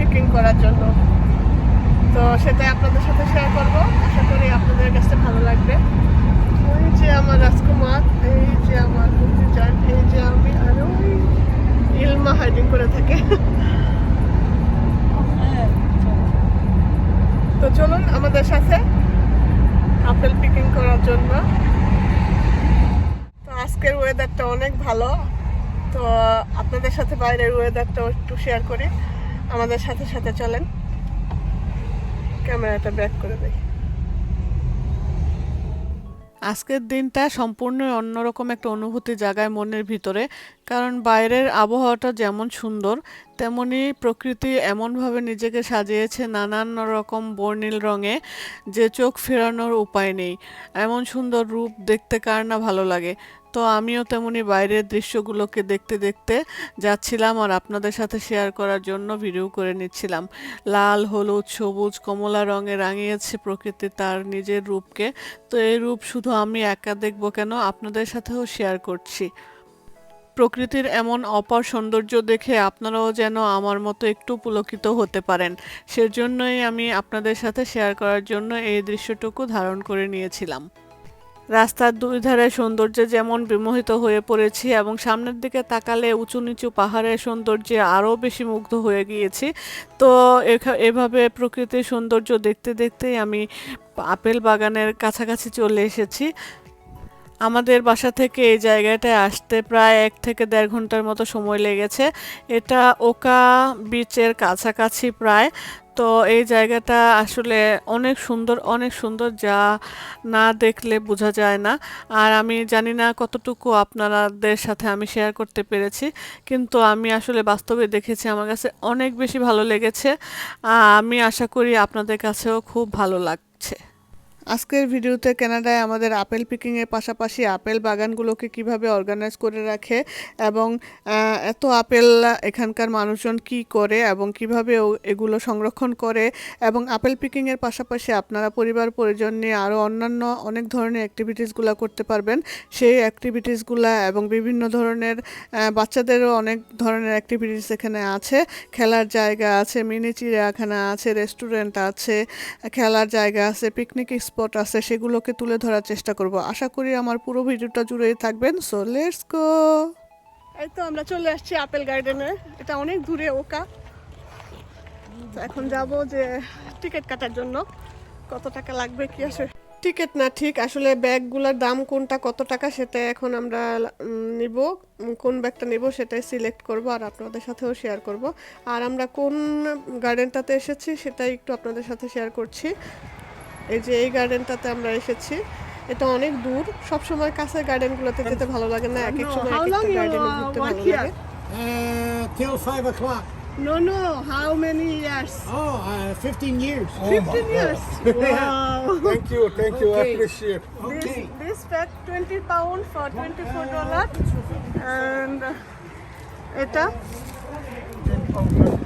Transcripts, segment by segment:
Peking করার জন্য। তো সেটাই আপনাদের সাথে শেয়ার করব, আশা করি আপনাদের কাছে ভালো লাগবে। ওই যে আমার রাজকুমার, এই যে আমার বুদ্ধিজান, এই যে আমি, আর ওই ইলমা হাইডিং করে থাকে। তো চলুন আমাদের সাথে আপেল পিকিং করার জন্য। তো আজকের ওয়েদারটা অনেক ভালো, তো আপনাদের সাথে বাইরের ওয়েদারটা একটু শেয়ার করি। আমাদের সাথে সাথে চলেন, ক্যামেরাটা ব্যাক করে দেই। আজকের দিনটা সম্পূর্ণ অন্যরকম একটা অনুভূতি জাগায় মনের ভিতরে, কারণ বাইরের আবহাওয়াটা যেমন সুন্দর তেমনি প্রকৃতি এমনভাবে নিজেকে সাজিয়েছে নানান রকম বর্ণিল রঙে যে চোখ ফেরানোর উপায় নেই। এমন সুন্দর রূপ দেখতে কার না ভালো লাগে। তো আমিও তেমনি বাইরের দৃশ্যগুলোকে দেখতে দেখতে যাচ্ছিলাম আর আপনাদের সাথে শেয়ার করার জন্য ভিডিও করে নিচ্ছিলাম। লাল, হলুদ, সবুজ, কমলা রঙে রাঙিয়েছে প্রকৃতি তার নিজের রূপকে। তো এই রূপ শুধু আমি একা দেখব কেন, আপনাদের সাথেও শেয়ার করছি। প্রকৃতির এমন অপার সৌন্দর্য দেখে আপনারাও যেন আমার মতো একটু পুলকিত হতে পারেন, সেজন্যই আমি আপনাদের সাথে শেয়ার করার জন্য এই দৃশ্যটুকু ধারণ করে নিয়েছিলাম। রাস্তার দুই ধারে সৌন্দর্যে যেমন বিমোহিত হয়ে পড়েছি এবং সামনের দিকে তাকালে উঁচু নিচু পাহাড়ের সৌন্দর্যে আরও বেশি মুগ্ধ হয়ে গিয়েছি। তো এভাবে প্রকৃতির সৌন্দর্য দেখতে দেখতেই আমি আপেল বাগানের কাছাকাছি চলে এসেছি। আমাদের বাসা থেকে এই জায়গাটায় আসতে প্রায় 1 থেকে 1.5 ঘন্টার মতো সময় লেগেছে। এটা ওকা বিচের কাছাকাছি প্রায়। তো এই জায়গাটা আসলে অনেক সুন্দর, অনেক সুন্দর, যা না দেখলে বোঝা যায় না। আর আমি জানি না কতটুকু আপনাদের সাথে আমি শেয়ার করতে পেরেছি, কিন্তু আমি আসলে বাস্তবে দেখেছি, আমার কাছে অনেক বেশি ভালো লেগেছে। আমি আশা করি আপনাদের কাছেও খুব ভালো লাগছে। আজকের ভিডিওতে কানাডায় আমাদের আপেল পিকিংয়ের পাশাপাশি আপেল বাগানগুলোকে কিভাবে অর্গানাইজ করে রাখে এবং এত আপেল এখানকার মানুষজন কি করে এবং কিভাবে এগুলো সংরক্ষণ করে, এবং আপেল পিকিংয়ের পাশাপাশি আপনারা পরিবার পরিজন নিয়ে আরও অন্যান্য অনেক ধরনের অ্যাক্টিভিটিসগুলো করতে পারবেন। সেই অ্যাক্টিভিটিসগুলো এবং বিভিন্ন ধরনের বাচ্চাদেরও অনেক ধরনের অ্যাক্টিভিটিস এখানে আছে। খেলার জায়গা আছে, মিনি চিড়িয়াখানা আছে, রেস্টুরেন্ট আছে, খেলার জায়গা আছে, পিকনিক স্পট আছে, সেগুলোকে তুলে ধরার চেষ্টা করব। আশা করি আমার পুরো ভিডিওটা জুড়েই থাকবেন। So let's go. এই তো আমরা চলে আসছি আপেল গার্ডেনে। এটা অনেক দূরে ওকা। এখন যাব যে টিকিট কাটার জন্য। কত টাকা লাগবে কি আছে, টিকিট না ঠিক আসলে ব্যাগগুলোর দাম কোনটা কত টাকা সেটা এখন আমরা নিব, কোন ব্যাগটা নেব সেটাই সিলেক্ট করব আর আপনাদের সাথেও শেয়ার করব। আর আমরা কোন গার্ডেনটাতে এসেছি সেটাই একটু আপনাদের সাথে শেয়ার করছি। এই যে এই গার্ডেনটাতে আমরা এসেছি, এটা অনেক দূর। সব সময় কাছের গার্ডেনগুলোতে যেতে ভালো লাগে না, এক এক সময় এক একটা গার্ডেনে ঘুরতে ভালো লাগে। Till 5 o'clock. No, how many years? 15 years. 15 years. Wow. Thank you, I Okay. appreciate. Okay. This pack 20 pound for $24 and এটা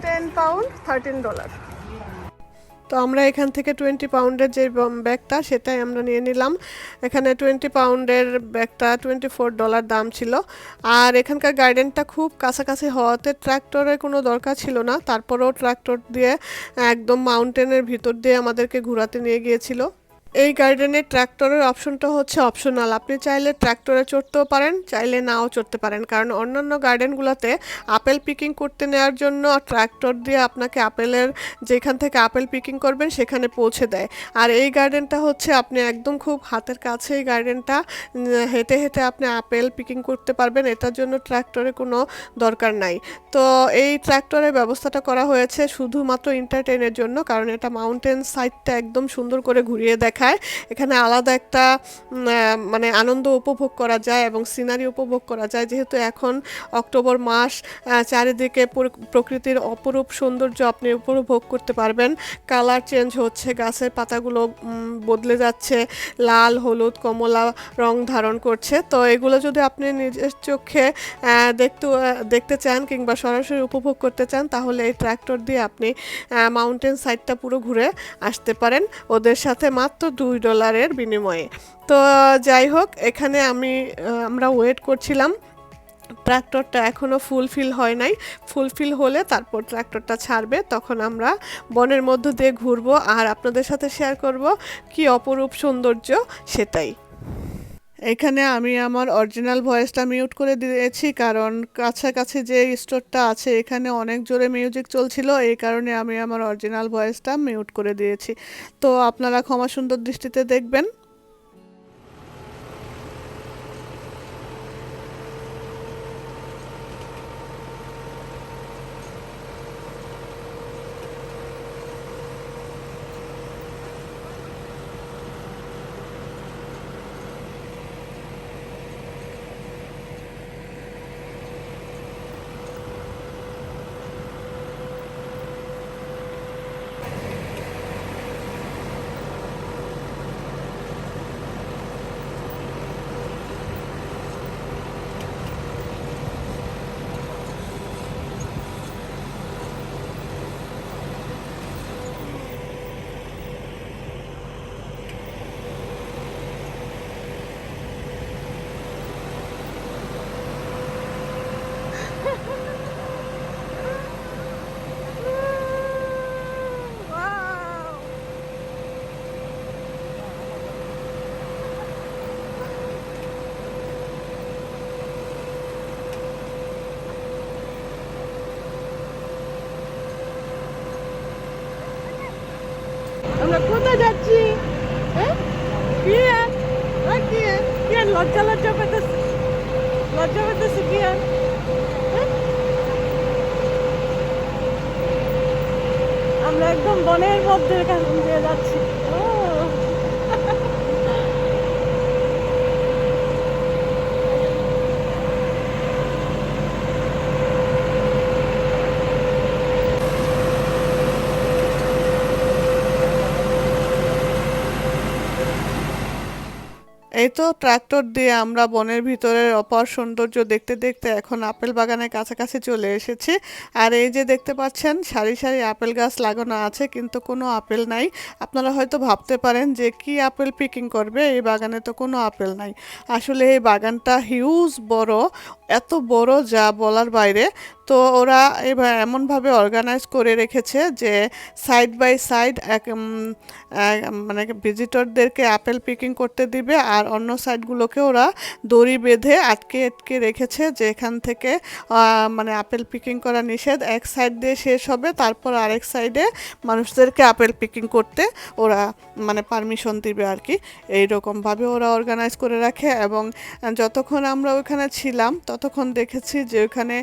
10 pound $13। তো আমরা এখান থেকে 20 পাউন্ডের যে ব্যাগটা সেটাই আমরা নিয়ে নিলাম। এখানে 20 পাউন্ডের ব্যাগটা $24 দাম ছিল। আর এখানকার গার্ডেনটা খুব কাছাকাছি হওয়াতে ট্রাক্টরের কোনো দরকার ছিল না, তারপরেও ট্রাক্টর দিয়ে একদম মাউন্টেনের ভিতর দিয়ে আমাদেরকে ঘোরাতে নিয়ে গিয়েছিল। এই গার্ডেনের ট্রাক্টরের অপশনটা হচ্ছে অপশনাল, আপনি চাইলে ট্রাক্টরে চড়তেও পারেন, চাইলে নাও চড়তে পারেন, কারণ অন্যান্য গার্ডেনগুলোতে আপেল পিকিং করতে নেওয়ার জন্য ট্রাক্টর দিয়ে আপনাকে আপেলের যেখান থেকে আপেল পিকিং করবেন সেখানে পৌঁছে দেয়। আর এই গার্ডেনটা হচ্ছে আপনি একদম খুব হাতের কাছে, এই গার্ডেনটা হেঁটে হেঁটে আপনি আপেল পিকিং করতে পারবেন, এটার জন্য ট্রাক্টরে কোনো দরকার নাই। তো এই ট্রাক্টরের ব্যবস্থাটা করা হয়েছে শুধুমাত্র এন্টারটেইনের জন্য, কারণ এটা মাউন্টেন সাইডটা একদম সুন্দর করে ঘুরিয়ে দেখায়। এখানে আলাদা একটা মানে আনন্দ উপভোগ করা যায় এবং সিনারি উপভোগ করা যায়, যেহেতু এখন অক্টোবর মাস, চারিদিকে প্রকৃতির অপরূপ সৌন্দর্য আপনি উপভোগ করতে পারবেন। কালার চেঞ্জ হচ্ছে, গাছের পাতাগুলো বদলে যাচ্ছে, লাল, হলুদ, কমলা রং ধারণ করছে। তো এগুলো যদি আপনি নিজের চোখে দেখতে চান কিংবা সরাসরি উপভোগ করতে চান, তাহলে এই ট্রাক্টর দিয়ে আপনি মাউন্টেন সাইডটা পুরো ঘুরে আসতে পারেন ওদের সাথে মাত্র $2 বিনিময়ে। তো যাই হোক, এখানে আমরা ওয়েট করছিলাম ট্রাক্টরটা এখনও ফুলফিল হয় নাই, ফুলফিল হলে তারপর ট্রাক্টরটা ছাড়বে, তখন আমরা বনের মধ্য দিয়ে ঘুরবো আর আপনাদের সাথে শেয়ার করব কি অপরূপ সৌন্দর্য সেটাই। এখানে আমি আমার অরিজিনাল ভয়েসটা মিউট করে দিয়েছি, কারণ কাছাকাছি যে স্টোরটা আছে এখানে অনেক জোরে মিউজিক চলছিল, এই কারণে আমি আমার অরিজিনাল ভয়েসটা মিউট করে দিয়েছি। তো আপনারা ক্ষমা সুন্দর দৃষ্টিতে দেখবেন। আমরা কোথায় যাচ্ছি? হ্যাঁ, কি আর কি আর কি আর লজ্জা লজ্জা পেতেছি, লজ্জা পেতেছি কি আর? হ্যাঁ? আমরা একদম বনের মধ্যে এখান দিয়ে যাচ্ছি। ও এই তো ট্রাক্টর দিয়ে আমরা বনের ভিতরের অপার সৌন্দর্য দেখতে দেখতে এখন আপেল বাগানের কাছাকাছি চলে এসেছি। আর এই যে দেখতে পাচ্ছেন সারি সারি আপেল গাছ লাগানো আছে, কিন্তু কোনো আপেল নাই। আপনারা হয়তো ভাবতে পারেন যে কি আপেল পিকিং করবে, এই বাগানে তো কোনো আপেল নাই। আসলে এই বাগানটা হিউজ বড়, এত বড় যা বলার বাইরে। তো ওরা এবার এমনভাবে অর্গানাইজ করে রেখেছে যে সাইড বাই সাইড মানে ভিজিটরদেরকে আপেল পিকিং করতে দিবে, আর অন্য সাইডগুলোকে ওরা দড়ি বেঁধে আটকে আটকে রেখেছে, যে এখান থেকে মানে আপেল পিকিং করা নিষেধ। এক সাইড দিয়ে শেষ হবে, তারপর আরেক সাইডে মানুষদেরকে আপেল পিকিং করতে ওরা মানে পারমিশন দিবে আর কি। এইরকমভাবে ওরা অর্গানাইজ করে রাখে। এবং যতক্ষণ আমরা ওইখানে ছিলাম ততক্ষণ দেখেছি যে ওইখানে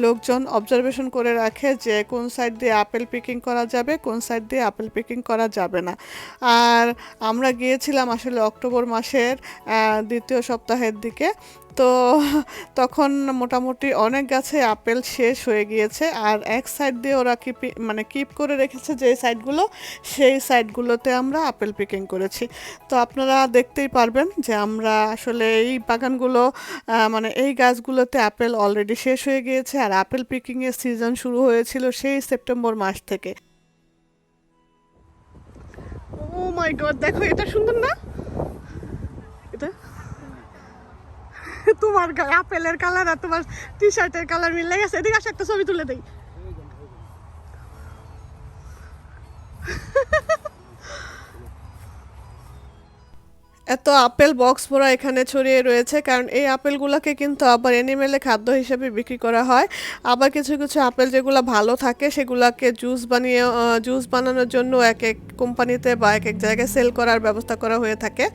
লোকজন অবজারভেশন করে রাখে যে কোন সাইড দিয়ে আপেল পিকিং করা যাবে, কোন সাইড দিয়ে আপেল পিকিং করা যাবে না। আর আমরা গিয়েছিলাম আসলে অক্টোবর মাসের দ্বিতীয় সপ্তাহের দিকে। তো তখন মোটামুটি অনেক গাছে আপেল শেষ হয়ে গিয়েছে, আর এক সাইড দিয়ে ওরা কিপ করে রেখেছে যে সাইডগুলো, সেই সাইডগুলোতে আমরা আপেল পিকিং করেছি। তো আপনারা দেখতেই পারবেন যে আমরা আসলে এই বাগানগুলো মানে এই গাছগুলোতে আপেল অলরেডি শেষ হয়ে গিয়েছে, আর আপেল পিকিংয়ের সিজন শুরু হয়েছিল সেই সেপ্টেম্বর মাস থেকে। ও মাই গড, দেখো এটা সুন্দর না? এটা তোমার গায়ে আপেলের কালার আর তোমার টি শার্টের কালার মিলে গেছে। এদিকে আসো, একটা ছবি তুলে দেই। এত আপেল বক্স ভরা এখানে ছড়িয়ে রয়েছে, কারণ এই আপেলগুলোকে কিন্তু আবার এনিমেলে খাদ্য হিসেবে বিক্রি করা হয়। আবার কিছু কিছু আপেল যেগুলো ভালো থাকে সেগুলোকে জুস বানানোর জন্য এক এক কোম্পানিতে বা এক এক জায়গায় সেল করার ব্যবস্থা করা হয়ে থাকে।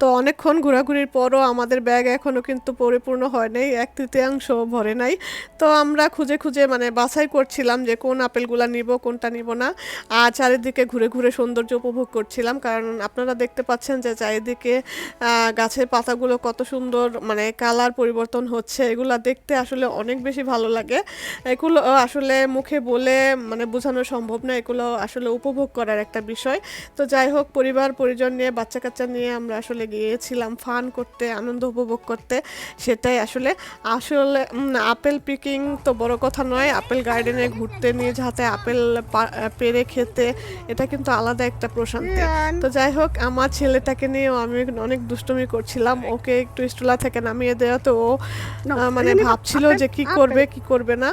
তো অনেকক্ষণ ঘোরাঘুরির পরও আমাদের ব্যাগ এখনও কিন্তু পরিপূর্ণ হয় নাই, 1/3 ভরে নাই। তো আমরা খুঁজে খুঁজে মানে বাছাই করছিলাম যে কোন আপেলগুলো নিব কোনটা নিব না। আর চারিদিকে ঘুরে ঘুরে সৌন্দর্য উপভোগ করছিলাম, কারণ আপনারা দেখতে পাচ্ছেন যে চারিদিকে গাছের পাতাগুলো কত সুন্দর মানে কালার পরিবর্তন হচ্ছে। এগুলো দেখতে আসলে অনেক বেশি ভালো লাগে। এগুলো আসলে মুখে বলে মানে বোঝানো সম্ভব না, এগুলো আসলে উপভোগ করার একটা বিষয়। তো যাই হোক, পরিবার পরিজন নিয়ে বাচ্চা কাচ্চা নিয়ে আমরা আসলে গিয়েছিলাম ফান করতে, আনন্দ উপভোগ করতে। সেটাই আসলে আসলে আপেল পিকিং তো বড় কথা নয়, আপেল গার্ডেনে ঘুরতে নিয়ে যাতে আপেল পেড়ে খেতে, এটা কিন্তু আলাদা একটা প্রশান্তি। তো যাই হোক, আমার ছেলেটাকে নিয়েও আমি অনেক দুষ্টুমি করছিলাম, ওকে একটু স্টুলা থেকে নামিয়ে দেওয়া, তো ও মানে ভাবছিল যে কি করবে কি করবে না।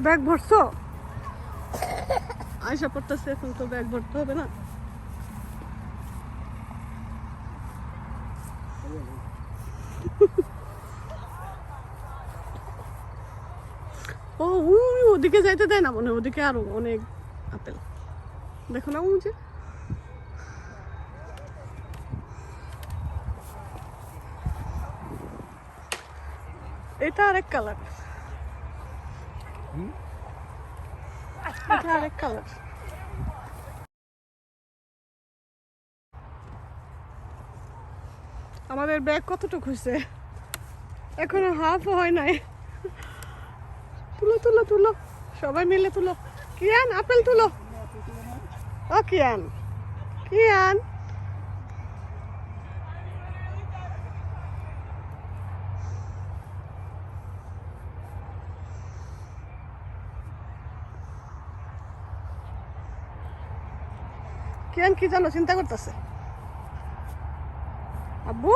ব্যাগ ভরছো? আয়সা পড়তেছে, এখন তো ব্যাগ ভরতে হবে না। ও ওদিকে যাইতে দেয় না মনে, ওদিকে আরো অনেক আপেল দেখো না মুঝে। এটা আরেক কালার, এটা আরেক কালার। আমাদের ব্যাগ কতটুকু হয়েছে? এখনো হাফও হয় নাই। তুলো তুলো তুলো, সবাই মিলে তুলো। কিয়ান আপেল তুলো। ও কিয়ান, কিয়ান কিয়ান কি জানো চিন্তা করতেছে? আব্বু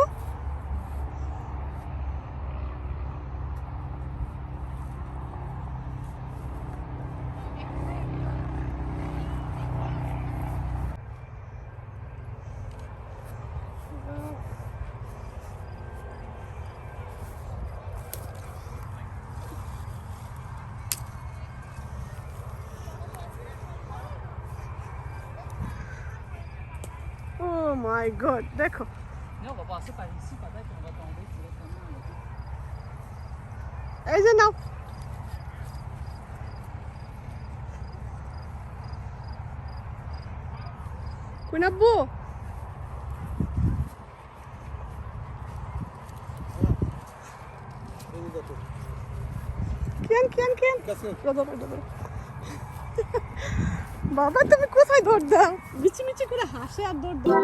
ও মাই গড, দেখো Non, on va passer par ici, peut-être qu'on va tomber directement. এই যে নাও। কোন আব্বু? কিয়ান কিয়ান কিয়ান, বাবা তুমি কোথায় দৌড় দাও? মিচি মিচি করে হাসে আর দৌড় দাও।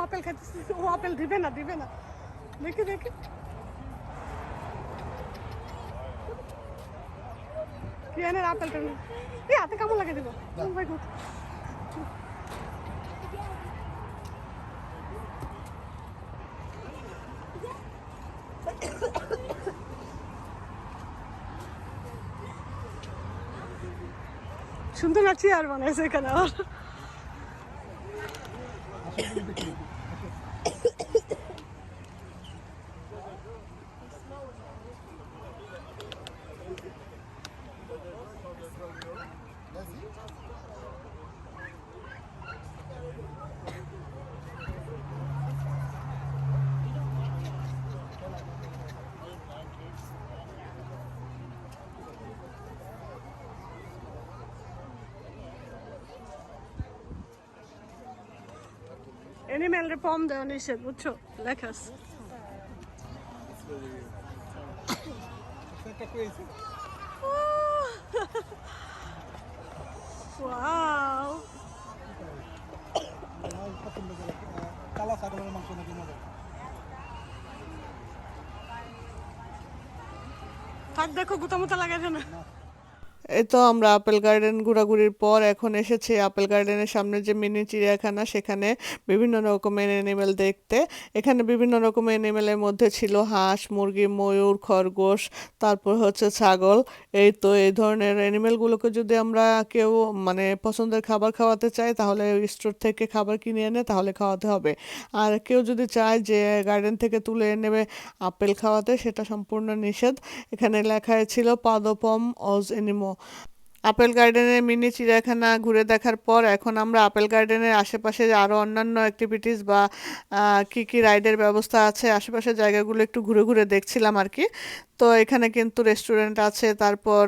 আপেল খাইতেছে, ও আপেল দিবে না, দিবে না। দেখি দেখি, কিয়ানের আপেলটা নেই। এই হাতে কামড় লাগিয়ে দিব। Oh my God. সুন্দর না চেয়ার বানাইছে এখানে আবার। এনিম্যালের পম দেওয়া নিষেধ, বুঝছো, লেখা আছে। Wow. কালা ছাগলের মাংস নাকি মজা। থাক, দেখো গুতামুতা লাগাইছে না। এই তো আমরা আপেল গার্ডেন ঘোরাঘুরির পর এখন এসেছি আপেল গার্ডেনের সামনে যে মিনি চিড়িয়াখানা, সেখানে বিভিন্ন রকমের এনিমেল দেখতে। এখানে বিভিন্ন রকমের এনিমেলের মধ্যে ছিল হাঁস, মুরগি, ময়ূর, খরগোশ, তারপর হচ্ছে ছাগল। এই তো এই ধরনের এনিমেলগুলোকে যদি আমরা কেউ মানে পছন্দের খাবার খাওয়াতে চাই, তাহলে স্টোর থেকে খাবার কিনে এনে তাহলে খাওয়াতে হবে। আর কেউ যদি চায় যে গার্ডেন থেকে তুলে নেবে আপেল খাওয়াতে, সেটা সম্পূর্ণ নিষেধ। এখানে লেখায় ছিল পাদপম অজ এনিমো। আপেল গার্ডেনের মিনি চিড়িয়াখানা ঘুরে দেখার পর এখন আমরা আপেল গার্ডেনের আশেপাশে আরও অন্যান্য অ্যাক্টিভিটিস বা কি কি রাইডের ব্যবস্থা আছে আশেপাশের জায়গাগুলো একটু ঘুরে ঘুরে দেখছিলাম আর কি। তো এখানে কিন্তু রেস্টুরেন্ট আছে, তারপর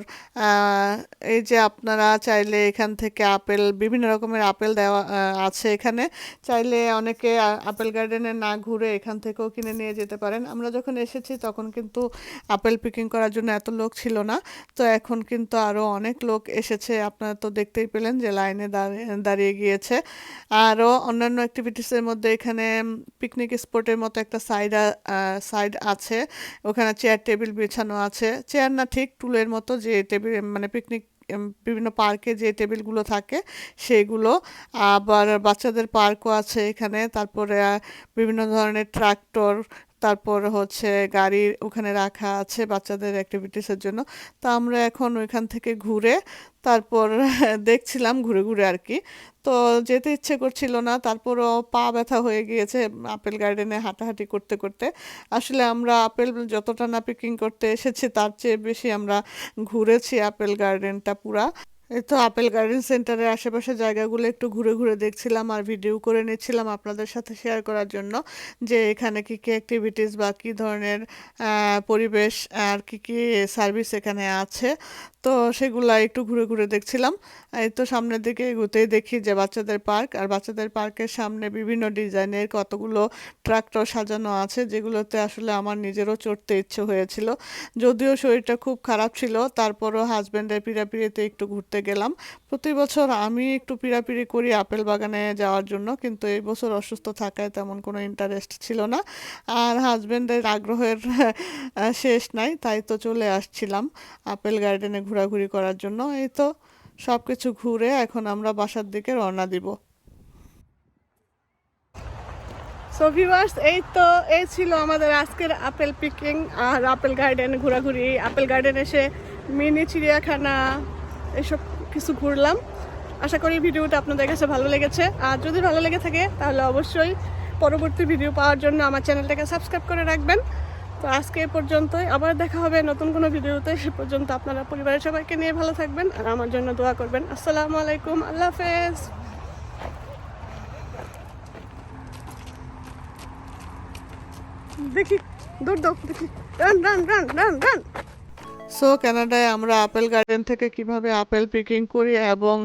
এই যে আপনারা চাইলে এখান থেকে আপেল, বিভিন্ন রকমের আপেল দেওয়া আছে এখানে। চাইলে অনেকে আপেল গার্ডেনে না ঘুরে এখান থেকেও কিনে নিয়ে যেতে পারেন। আমরা যখন এসেছি তখন কিন্তু আপেল পিকিং করার জন্য এত লোক ছিল না। তো এখন কিন্তু আরও অনেক লোক এসেছে, আপনারা তো দেখতেই পেলেন যে লাইনে দাঁড়িয়ে গিয়েছে। আরও অন্যান্য অ্যাক্টিভিটিসের মধ্যে এখানে পিকনিক স্পটের মতো একটা সাইড আছে। ওখানে চেয়ার টেবিল বিছানো আছে, চেয়ার না ঠিক টুলের মতো, যে টেবিল মানে পিকনিক বিভিন্ন পার্কে যে টেবিলগুলো থাকে সেগুলো। আবার বাচ্চাদের পার্কও আছে এখানে। তারপরে বিভিন্ন ধরনের ট্রাক্টর, তারপর হচ্ছে গাড়ি ওখানে রাখা আছে বাচ্চাদের অ্যাক্টিভিটিসের জন্য। তা আমরা এখন ওইখান থেকে ঘুরে তারপর দেখছিলাম ঘুরে ঘুরে আর কি। তো যেতে ইচ্ছে করছিল না, তারপরও পা ব্যথা হয়ে গিয়েছে আপেল গার্ডেনে হাঁটাহাঁটি করতে করতে। আসলে আমরা আপেল যতটা না পিকিং করতে এসেছি, তার চেয়ে বেশি আমরা ঘুরেছি আপেল গার্ডেনটা পুরা। এই তো আপেল গার্ডেন সেন্টারের আশেপাশে জায়গাগুলো একটু ঘুরে ঘুরে দেখছিলাম আর ভিডিও করে নিচ্ছিলাম আপনাদের সাথে শেয়ার করার জন্য, যে এখানে কি কি অ্যাক্টিভিটিস বা কী ধরনের পরিবেশ আর কি কি সার্ভিস এখানে আছে। তো সেগুলা একটু ঘুরে ঘুরে দেখছিলাম। এই তো সামনের দিকে এগোতেই দেখি যে বাচ্চাদের পার্ক, আর বাচ্চাদের পার্কের সামনে বিভিন্ন ডিজাইনের কতগুলো ট্রাক্টর সাজানো আছে, যেগুলোতে আসলে আমার নিজেরও চড়তে ইচ্ছে হয়েছিল। যদিও শরীরটা খুব খারাপ ছিল, তারপরও হাজব্যান্ডের পিড়াপিড়িতে একটু ঘুরতে গেলাম। প্রতি বছর আমি একটু পিড়াপিড়ি করি আপেল বাগানে যাওয়ার জন্য, কিন্তু এই বছর অসুস্থ থাকায় তেমন কোনো ইন্টারেস্ট ছিল না। আর হাজব্যান্ডের আগ্রহের শেষ নাই, তাই তো চলে আসছিলাম আপেল গার্ডেনে ঘোরাঘুরি করার জন্য। এই তো সব কিছু ঘুরে এখন আমরা বাসার দিকে রওনা দিব। সো ভিউয়ার্স, এই ছিল আমাদের আজকের আপেল পিকিং আর আপেল গার্ডেন ঘোরাঘুরি। আপেল গার্ডেন এসে মিনি চিড়িয়াখানা এসব কিছু ঘুরলাম। আশা করি ভিডিওটা আপনাদের কাছে ভালো লেগেছে। আর যদি ভালো লেগে থাকে তাহলে অবশ্যই পরবর্তী ভিডিও পাওয়ার জন্য আমার চ্যানেলটাকে সাবস্ক্রাইব করে রাখবেন। তো আজকে এ পর্যন্তই, আবার দেখা হবে নতুন কোনো ভিডিওতে। সে পর্যন্ত আপনারা পরিবারের সবাইকে নিয়ে ভালো থাকবেন আর আমার জন্য দোয়া করবেন। আসসালামু আলাইকুম, আল্লাহ হাফেজ। দেখি, দৌড় দাও, দেখি, run run run run run. So কানাডায় আমরা আপেল গার্ডেন থেকে কিভাবে আপেল পিকিং করি এবং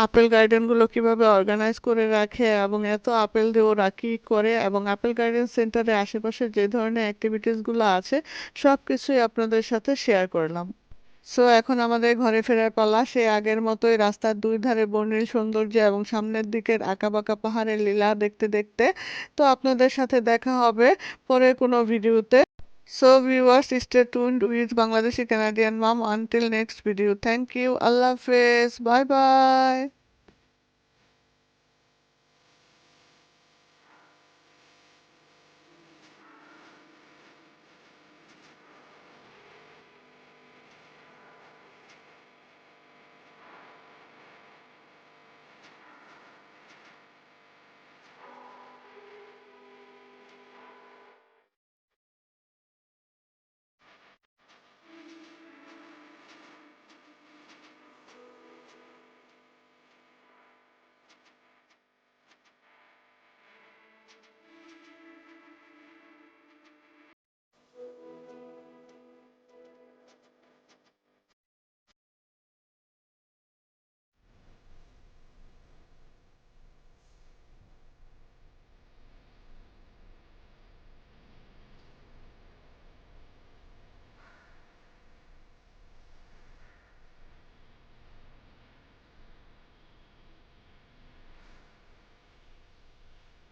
আপেল গার্ডেনগুলো কিভাবে অর্গানাইজ করে রাখে এবং এত আপেল দিয়ে ওরা কী করে, এবং আপেল গার্ডেন সেন্টারের আশেপাশে যে ধরনের অ্যাক্টিভিটিসগুলো আছে সব কিছুই আপনাদের সাথে শেয়ার করলাম। সো এখন আমাদের ঘরে ফেরার পালা। সেই আগের মতোই রাস্তার দুই ধারে বর্ণিল সৌন্দর্য এবং সামনের দিকের আঁকাবাঁকা পাহাড়ের লীলা দেখতে দেখতে। তো আপনাদের সাথে দেখা হবে পরের কোনো ভিডিওতে। So viewers, stay tuned with Bangladeshi Canadian Mom until next video. Thank you. Allah Hafiz. Bye bye.